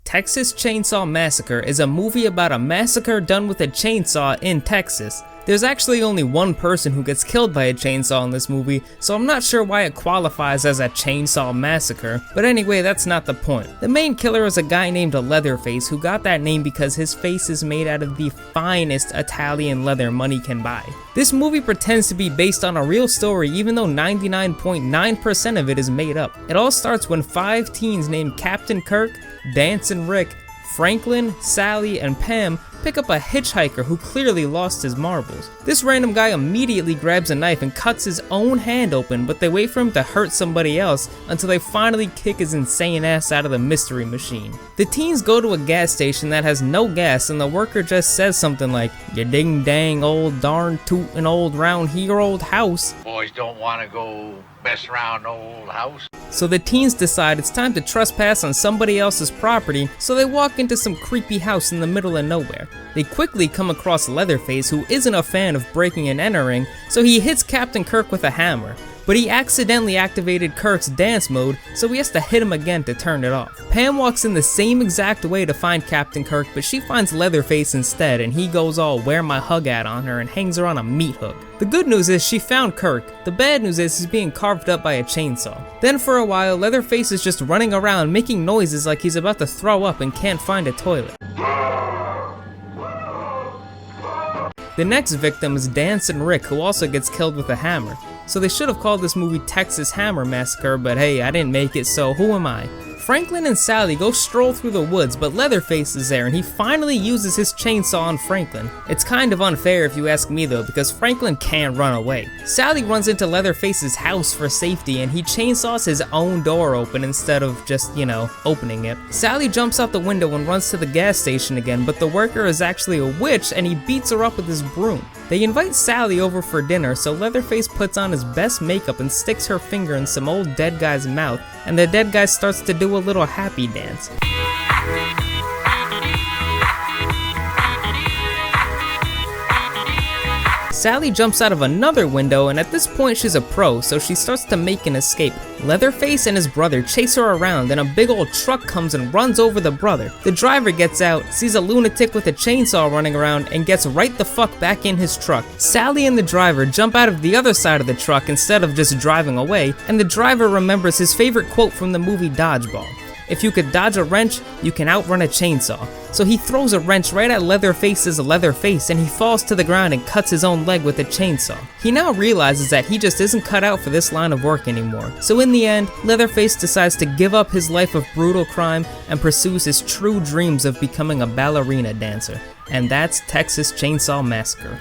Texas Chainsaw Massacre is a movie about a massacre done with a chainsaw in Texas. There's actually only one person who gets killed by a chainsaw in this movie, so I'm not sure why it qualifies as a chainsaw massacre, but anyway, that's not the point. The main killer is a guy named Leatherface who got that name because his face is made out of the finest Italian leather money can buy. This movie pretends to be based on a real story even though 99.9% of it is made up. It all starts when 5 teens named Captain Kirk, Dancing Rick, Franklin, Sally, and Pam pick up a hitchhiker who clearly lost his marbles. This random guy immediately grabs a knife and cuts his own hand open, but they wait for him to hurt somebody else until they finally kick his insane ass out of the mystery machine. The teens go to a gas station that has no gas and the worker just says something like, "You ding dang old darn tootin' old round here old house. Boys don't want to go mess around old house." So the teens decide it's time to trespass on somebody else's property, so they walk into some creepy house in the middle of nowhere. They quickly come across Leatherface, who isn't a fan of breaking and entering, so he hits Captain Kirk with a hammer. But he accidentally activated Kirk's dance mode, so he has to hit him again to turn it off. Pam walks in the same exact way to find Captain Kirk, but she finds Leatherface instead, and he goes all "where my hug at" on her and hangs her on a meat hook. The good news is she found Kirk. The bad news is he's being carved up by a chainsaw. Then for a while, Leatherface is just running around making noises like he's about to throw up and can't find a toilet. The next victim is Dancing Rick, who also gets killed with a hammer. So they should have called this movie Texas Hammer Massacre, but hey, I didn't make it, so who am I? Franklin and Sally go stroll through the woods, but Leatherface is there and he finally uses his chainsaw on Franklin. It's kind of unfair if you ask me though, because Franklin can't run away. Sally runs into Leatherface's house for safety and he chainsaws his own door open instead of just, opening it. Sally jumps out the window and runs to the gas station again, but the worker is actually a witch and he beats her up with his broom. They invite Sally over for dinner, so Leatherface puts on his best makeup and sticks her finger in some old dead guy's mouth, and the dead guy starts to do a little happy dance. Sally jumps out of another window, and at this point she's a pro, so she starts to make an escape. Leatherface and his brother chase her around, and a big old truck comes and runs over the brother. The driver gets out, sees a lunatic with a chainsaw running around, and gets right the fuck back in his truck. Sally and the driver jump out of the other side of the truck instead of just driving away, and the driver remembers his favorite quote from the movie Dodgeball. "If you could dodge a wrench, you can outrun a chainsaw." So he throws a wrench right at Leatherface's Leatherface and he falls to the ground and cuts his own leg with a chainsaw. He now realizes that he just isn't cut out for this line of work anymore. So in the end, Leatherface decides to give up his life of brutal crime and pursues his true dreams of becoming a ballerina dancer. And that's Texas Chainsaw Massacre.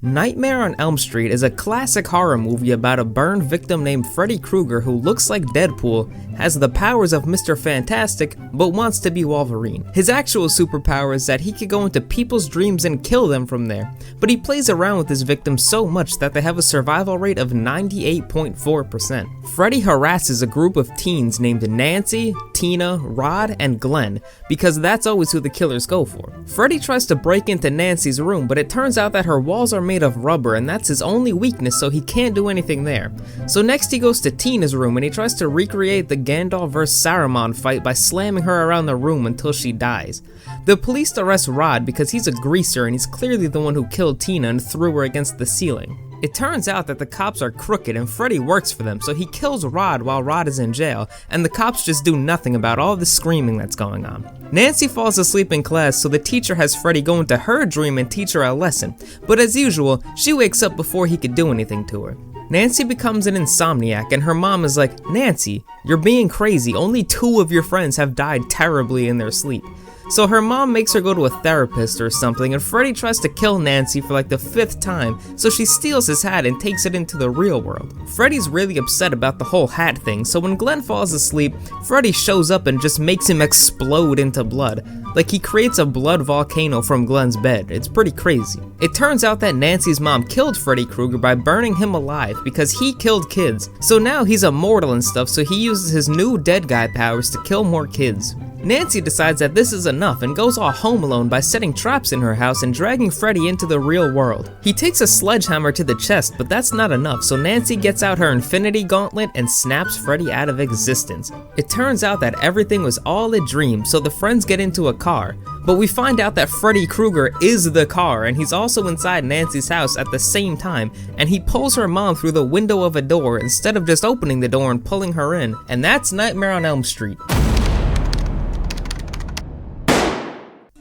Nightmare on Elm Street is a classic horror movie about a burned victim named Freddy Krueger who looks like Deadpool, has the powers of Mr. Fantastic, but wants to be Wolverine. His actual superpower is that he can go into people's dreams and kill them from there, but he plays around with his victims so much that they have a survival rate of 98.4%. Freddy harasses a group of teens named Nancy, Tina, Rod, and Glenn, because that's always who the killers go for. Freddy tries to break into Nancy's room, but it turns out that her walls are made of rubber and that's his only weakness, so he can't do anything there. So next he goes to Tina's room and he tries to recreate the Gandalf vs. Saruman fight by slamming her around the room until she dies. The police arrest Rod because he's a greaser and he's clearly the one who killed Tina and threw her against the ceiling. It turns out that the cops are crooked and Freddy works for them, so he kills Rod while Rod is in jail, and the cops just do nothing about all the screaming that's going on. Nancy falls asleep in class, so the teacher has Freddy go into her dream and teach her a lesson, but as usual, she wakes up before he could do anything to her. Nancy becomes an insomniac and her mom is like, "Nancy, you're being crazy, only 2 of your friends have died terribly in their sleep." So her mom makes her go to a therapist or something, and Freddy tries to kill Nancy for like the 5th time, so she steals his hat and takes it into the real world. Freddy's really upset about the whole hat thing, so when Glenn falls asleep, Freddy shows up and just makes him explode into blood. Like he creates a blood volcano from Glenn's bed. It's pretty crazy. It turns out that Nancy's mom killed Freddy Krueger by burning him alive because he killed kids. So now he's immortal and stuff, so he uses his new dead guy powers to kill more kids. Nancy decides that this is enough and goes all home alone by setting traps in her house and dragging Freddy into the real world. He takes a sledgehammer to the chest, but that's not enough, so Nancy gets out her infinity gauntlet and snaps Freddy out of existence. It turns out that everything was all a dream, so the friends get into a car. But we find out that Freddy Krueger is the car, and he's also inside Nancy's house at the same time, and he pulls her mom through the window of a door instead of just opening the door and pulling her in. And that's Nightmare on Elm Street.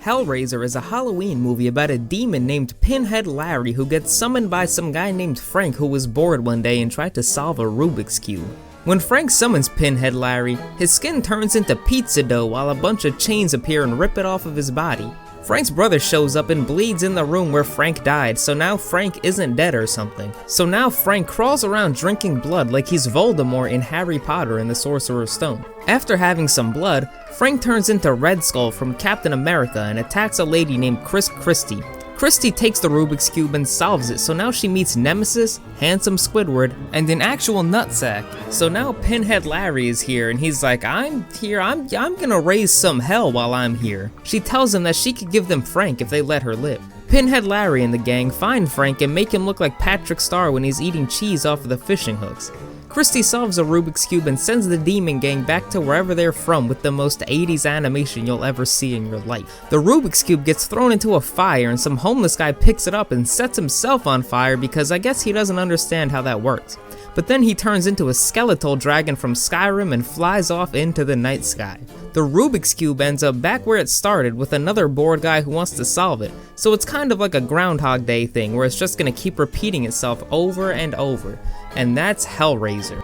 Hellraiser is a Halloween movie about a demon named Pinhead Larry who gets summoned by some guy named Frank who was bored one day and tried to solve a Rubik's Cube. When Frank summons Pinhead Larry, his skin turns into pizza dough while a bunch of chains appear and rip it off of his body. Frank's brother shows up and bleeds in the room where Frank died, so now Frank isn't dead or something. So now Frank crawls around drinking blood like he's Voldemort in Harry Potter and the Sorcerer's Stone. After having some blood, Frank turns into Red Skull from Captain America and attacks a lady named Chris Christie. Christie takes the Rubik's Cube and solves it, so now she meets Nemesis, Handsome Squidward, and an actual nutsack. So now Pinhead Larry is here and he's like, I'm here, I'm gonna raise some hell while I'm here. She tells him that she could give them Frank if they let her live. Pinhead Larry and the gang find Frank and make him look like Patrick Star when he's eating cheese off of the fishing hooks. Christie solves a Rubik's Cube and sends the demon gang back to wherever they're from with the most 80s animation you'll ever see in your life. The Rubik's Cube gets thrown into a fire and some homeless guy picks it up and sets himself on fire because I guess he doesn't understand how that works. But then he turns into a skeletal dragon from Skyrim and flies off into the night sky. The Rubik's Cube ends up back where it started with another bored guy who wants to solve it, so it's kind of like a Groundhog Day thing where it's just gonna keep repeating itself over and over. And that's Hellraiser.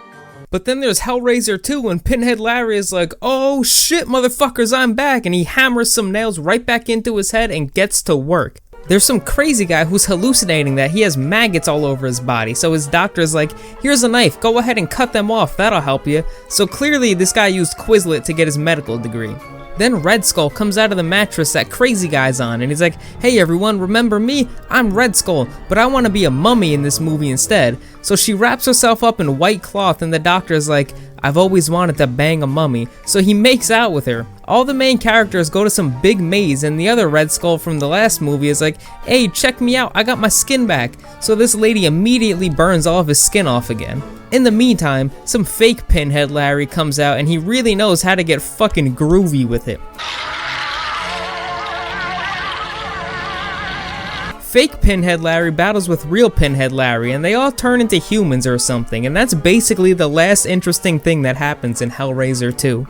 But then there's Hellraiser 2 when Pinhead Larry is like, oh shit motherfuckers, I'm back, and he hammers some nails right back into his head and gets to work. There's some crazy guy who's hallucinating that he has maggots all over his body, so his doctor's like, here's a knife, go ahead and cut them off, that'll help you. So clearly this guy used Quizlet to get his medical degree. Then Red Skull comes out of the mattress that crazy guy's on and he's like, hey everyone, remember me? I'm Red Skull, but I want to be a mummy in this movie instead. So she wraps herself up in white cloth and the doctor's like, I've always wanted to bang a mummy, so he makes out with her. All the main characters go to some big maze and the other Red Skull from the last movie is like, hey, check me out, I got my skin back. So this lady immediately burns all of his skin off again. In the meantime, some fake Pinhead Larry comes out and he really knows how to get fucking groovy with it. Fake Pinhead Larry battles with real Pinhead Larry and they all turn into humans or something, and that's basically the last interesting thing that happens in Hellraiser 2.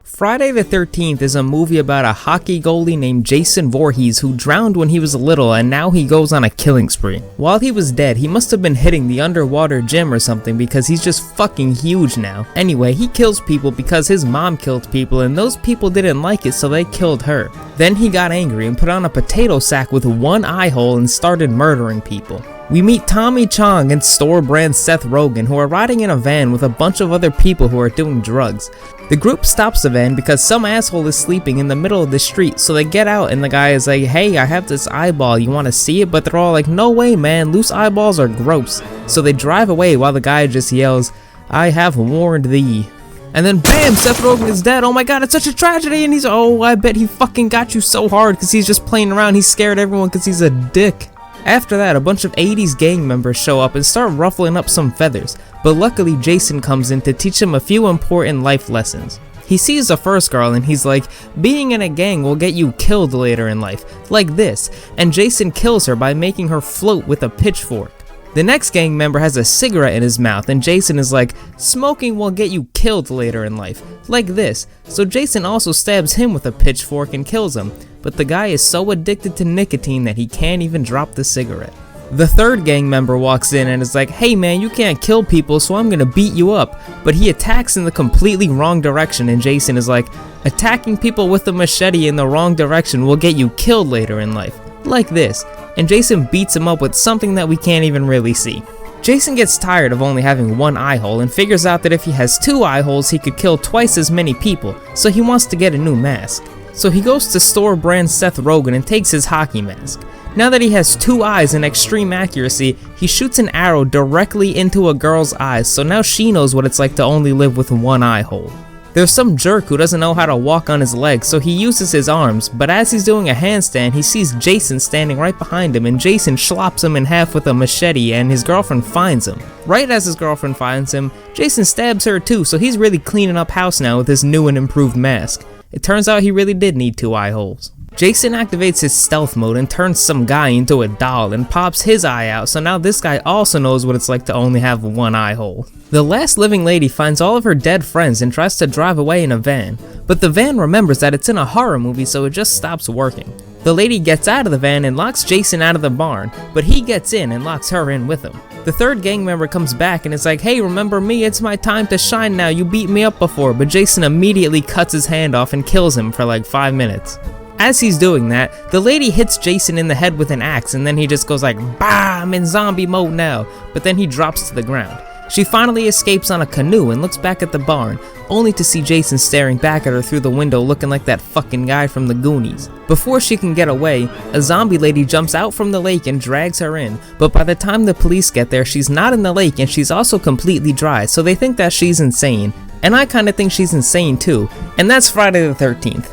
Friday the 13th is a movie about a hockey goalie named Jason Voorhees who drowned when he was little and now he goes on a killing spree. While he was dead, he must have been hitting the underwater gym or something because he's just fucking huge now. Anyway, he kills people because his mom killed people and those people didn't like it so they killed her. Then he got angry and put on a potato sack with one eye hole and started murdering people. We meet Tommy Chong and store brand Seth Rogen who are riding in a van with a bunch of other people who are doing drugs. The group stops the van because some asshole is sleeping in the middle of the street, so they get out and the guy is like, hey, I have this eyeball, you want to see it? But they're all like, no way man, loose eyeballs are gross. So they drive away while the guy just yells, I have warned thee. And then bam, Seth Rogen is dead. Oh my god, it's such a tragedy. And he's, oh, I bet he fucking got you so hard because he's just playing around. He scared everyone because he's a dick. After that, a bunch of 80s gang members show up and start ruffling up some feathers, but luckily Jason comes in to teach him a few important life lessons. He sees the first girl and he's like, being in a gang will get you killed later in life, like this, and Jason kills her by making her float with a pitchfork. The next gang member has a cigarette in his mouth and Jason is like, smoking will get you killed later in life, like this, so Jason also stabs him with a pitchfork and kills him, but the guy is so addicted to nicotine that he can't even drop the cigarette. The third gang member walks in and is like, hey man, you can't kill people so I'm gonna beat you up, but he attacks in the completely wrong direction and Jason is like, attacking people with a machete in the wrong direction will get you killed later in life, like this, and Jason beats him up with something that we can't even really see. Jason gets tired of only having one eye hole and figures out that if he has two eye holes he could kill twice as many people, so he wants to get a new mask. So he goes to store brand Seth Rogen and takes his hockey mask. Now that he has 2 eyes and extreme accuracy, he shoots an arrow directly into a girl's eyes, so now she knows what it's like to only live with 1 eye hole. There's some jerk who doesn't know how to walk on his legs, so he uses his arms, but as he's doing a handstand, he sees Jason standing right behind him, and Jason slops him in half with a machete, and his girlfriend finds him. Right as his girlfriend finds him, Jason stabs her too, so he's really cleaning up house now with his new and improved mask. It turns out he really did need 2 eye holes. Jason activates his stealth mode and turns some guy into a doll and pops his eye out, so now this guy also knows what it's like to only have 1 eye hole. The last living lady finds all of her dead friends and tries to drive away in a van, but the van remembers that it's in a horror movie, so it just stops working. The lady gets out of the van and locks Jason out of the barn, but he gets in and locks her in with him. The third gang member comes back and is like, "Hey, remember me? It's my time to shine now, you beat me up before," but Jason immediately cuts his hand off and kills him for like 5 minutes. As he's doing that, the lady hits Jason in the head with an axe, and then he just goes like, "Bah, I'm in zombie mode now," but then he drops to the ground. She finally escapes on a canoe and looks back at the barn, only to see Jason staring back at her through the window looking like that fucking guy from the Goonies. Before she can get away, a zombie lady jumps out from the lake and drags her in, but by the time the police get there, she's not in the lake and she's also completely dry, so they think that she's insane. And I kinda think she's insane too, and that's Friday the 13th.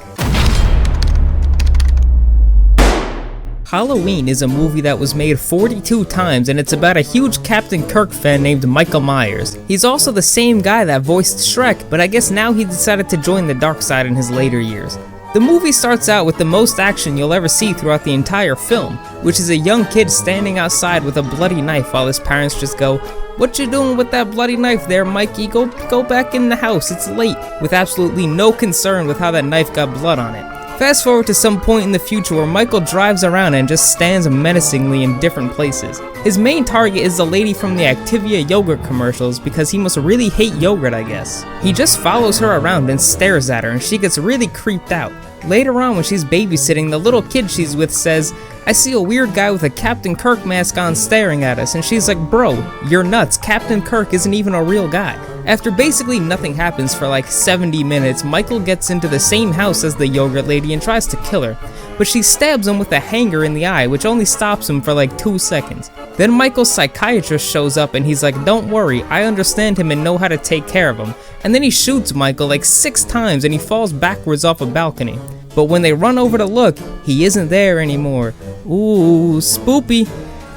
Halloween is a movie that was made 42 times, and it's about a huge Captain Kirk fan named Michael Myers. He's also the same guy that voiced Shrek, but I guess now he decided to join the dark side in his later years. The movie starts out with the most action you'll ever see throughout the entire film, which is a young kid standing outside with a bloody knife while his parents just go, "What you doing with that bloody knife there, Mikey? Go back in the house, it's late," with absolutely no concern with how that knife got blood on it. Fast forward to some point in the future where Michael drives around and just stands menacingly in different places. His main target is the lady from the Activia yogurt commercials because he must really hate yogurt, I guess. He just follows her around and stares at her, and she gets really creeped out. Later on when she's babysitting, the little kid she's with says, "I see a weird guy with a Captain Kirk mask on staring at us," and she's like, "Bro, you're nuts, Captain Kirk isn't even a real guy." After basically nothing happens for like 70 minutes, Michael gets into the same house as the yogurt lady and tries to kill her, but she stabs him with a hanger in the eye, which only stops him for like 2 seconds. Then Michael's psychiatrist shows up and he's like, "Don't worry, I understand him and know how to take care of him." And then he shoots Michael like 6 times and he falls backwards off a balcony. But when they run over to look, he isn't there anymore. Ooh, spoopy.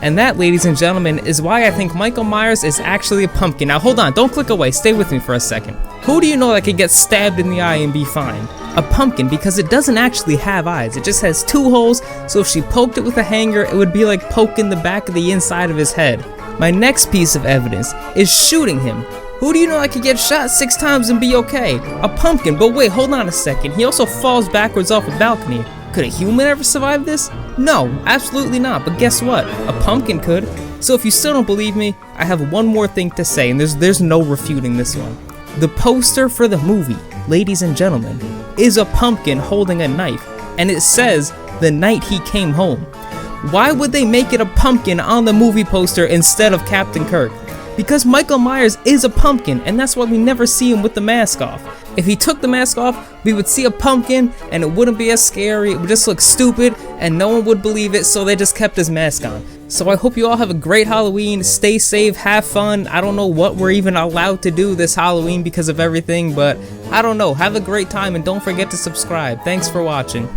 And that, ladies and gentlemen, is why I think Michael Myers is actually a pumpkin. Now hold on, don't click away, stay with me for a second. Who do you know that could get stabbed in the eye and be fine? A pumpkin, because it doesn't actually have eyes. It just has 2 holes, so if she poked it with a hanger, it would be like poking the back of the inside of his head. My next piece of evidence is shooting him. Who do you know that could get shot 6 times and be okay? A pumpkin, but wait, hold on a second. He also falls backwards off a balcony. Could a human ever survive this? No, absolutely not, but guess what? A pumpkin could. So if you still don't believe me, I have one more thing to say, and there's no refuting this one. The poster for the movie, ladies and gentlemen, is a pumpkin holding a knife, and it says, "The night he came home." Why would they make it a pumpkin on the movie poster instead of Captain Kirk? Because Michael Myers is a pumpkin, and that's why we never see him with the mask off. If he took the mask off, we would see a pumpkin, and it wouldn't be as scary, it would just look stupid, and no one would believe it, so they just kept his mask on. So I hope you all have a great Halloween, stay safe, have fun. I don't know what we're even allowed to do this Halloween because of everything, but I don't know. Have a great time, and don't forget to subscribe. Thanks for watching.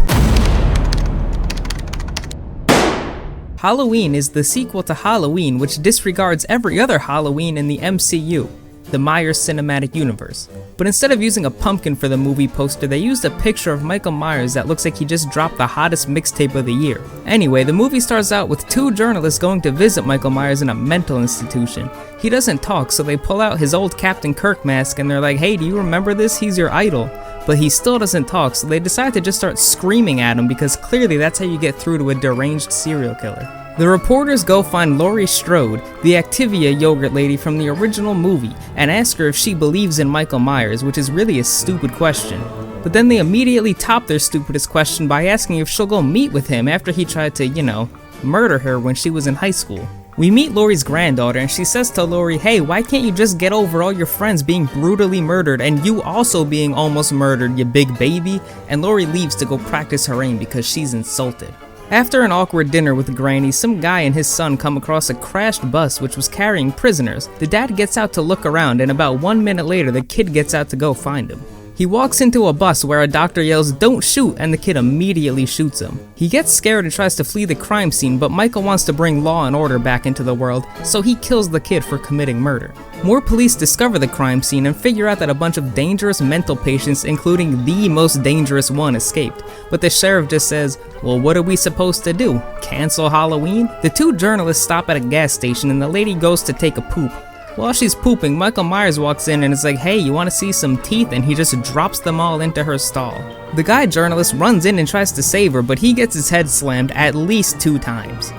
Halloween is the sequel to Halloween, which disregards every other Halloween in the MCU, the Myers Cinematic Universe. But instead of using a pumpkin for the movie poster, they used a picture of Michael Myers that looks like he just dropped the hottest mixtape of the year. Anyway, the movie starts out with 2 journalists going to visit Michael Myers in a mental institution. He doesn't talk, so they pull out his old Captain Kirk mask and they're like, "Hey, do you remember this? He's your idol." But he still doesn't talk, so they decide to just start screaming at him because clearly that's how you get through to a deranged serial killer. The reporters go find Laurie Strode, the Activia yogurt lady from the original movie, and ask her if she believes in Michael Myers, which is really a stupid question. But then they immediately top their stupidest question by asking if she'll go meet with him after he tried to, murder her when she was in high school. We meet Laurie's granddaughter, and she says to Laurie, "Hey, why can't you just get over all your friends being brutally murdered and you also being almost murdered, you big baby?" And Laurie leaves to go practice her aim because she's insulted. After an awkward dinner with Granny, some guy and his son come across a crashed bus which was carrying prisoners. The dad gets out to look around, and about 1 minute later the kid gets out to go find him. He walks into a bus where a doctor yells, "Don't shoot," and the kid immediately shoots him. He gets scared and tries to flee the crime scene, but Michael wants to bring law and order back into the world, so he kills the kid for committing murder. More police discover the crime scene and figure out that a bunch of dangerous mental patients, including the most dangerous one, escaped. But the sheriff just says, "Well, what are we supposed to do? Cancel Halloween?" The two journalists stop at a gas station and the lady goes to take a poop. While she's pooping, Michael Myers walks in and is like, "Hey, you want to see some teeth?" and he just drops them all into her stall. The guy journalist runs in and tries to save her, but he gets his head slammed at least 2 times.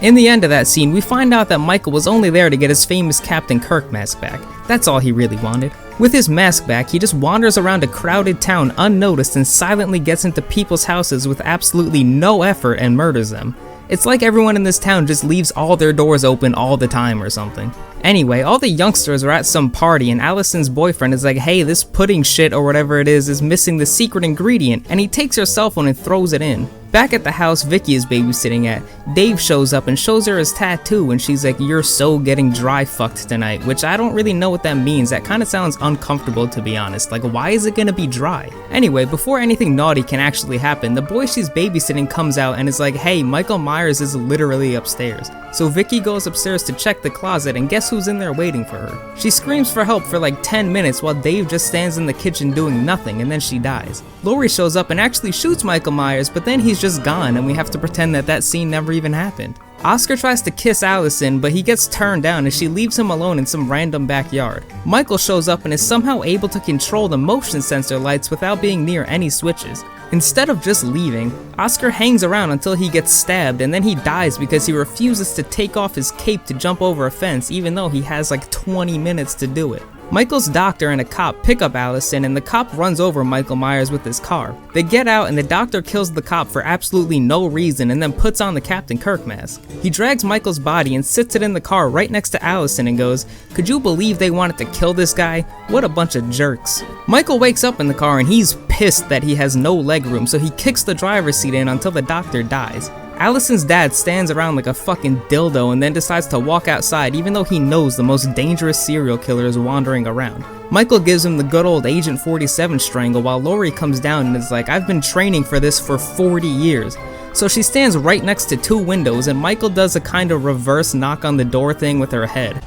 In the end of that scene, we find out that Michael was only there to get his famous Captain Kirk mask back. That's all he really wanted. With his mask back, he just wanders around a crowded town unnoticed and silently gets into people's houses with absolutely no effort and murders them. It's like everyone in this town just leaves all their doors open all the time or something. Anyway, all the youngsters are at some party and Allison's boyfriend is like, "Hey, this pudding shit or whatever it is missing the secret ingredient," and he takes her cell phone and throws it in. Back at the house Vicky is babysitting at, Dave shows up and shows her his tattoo and she's like, "You're so getting dry fucked tonight," which I don't really know what that means. That kind of sounds uncomfortable, to be honest. Like, why is it gonna be dry? Anyway, before anything naughty can actually happen, the boy she's babysitting comes out and is like, "Hey, Michael Myers is literally upstairs." So Vicky goes upstairs to check the closet and guess who's in there waiting for her? She screams for help for like 10 minutes while Dave just stands in the kitchen doing nothing, and then she dies. Laurie shows up and actually shoots Michael Myers, but then he's just gone and we have to pretend that that scene never even happened. Oscar tries to kiss Allison, but he gets turned down and she leaves him alone in some random backyard. Michael shows up and is somehow able to control the motion sensor lights without being near any switches. Instead of just leaving, Oscar hangs around until he gets stabbed and then he dies because he refuses to take off his cape to jump over a fence even though he has like 20 minutes to do it. Michael's doctor and a cop pick up Allison and the cop runs over Michael Myers with his car. They get out and the doctor kills the cop for absolutely no reason and then puts on the Captain Kirk mask. He drags Michael's body and sits it in the car right next to Allison and goes, "Could you believe they wanted to kill this guy? What a bunch of jerks." Michael wakes up in the car and he's pissed that he has no legroom, so he kicks the driver's seat in until the doctor dies. Allison's dad stands around like a fucking dildo and then decides to walk outside even though he knows the most dangerous serial killer is wandering around. Michael gives him the good old Agent 47 strangle while Laurie comes down and is like, "I've been training for this for 40 years. So she stands right next to 2 windows and Michael does a kind of reverse knock on the door thing with her head.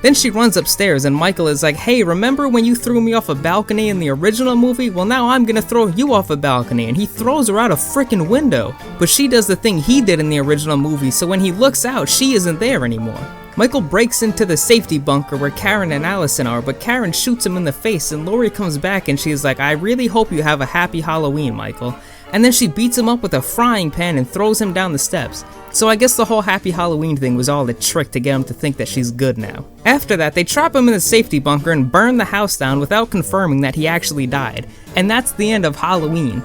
Then she runs upstairs and Michael is like, "Hey, remember when you threw me off a balcony in the original movie? Well, now I'm gonna throw you off a balcony," and he throws her out a freaking window. But she does the thing he did in the original movie, so when he looks out, she isn't there anymore. Michael breaks into the safety bunker where Karen and Allison are, but Karen shoots him in the face and Laurie comes back and she's like, "I really hope you have a happy Halloween, Michael." And then she beats him up with a frying pan and throws him down the steps. So I guess the whole happy Halloween thing was all a trick to get him to think that she's good now. After that, they trap him in the safety bunker and burn the house down without confirming that he actually died. And that's the end of Halloween.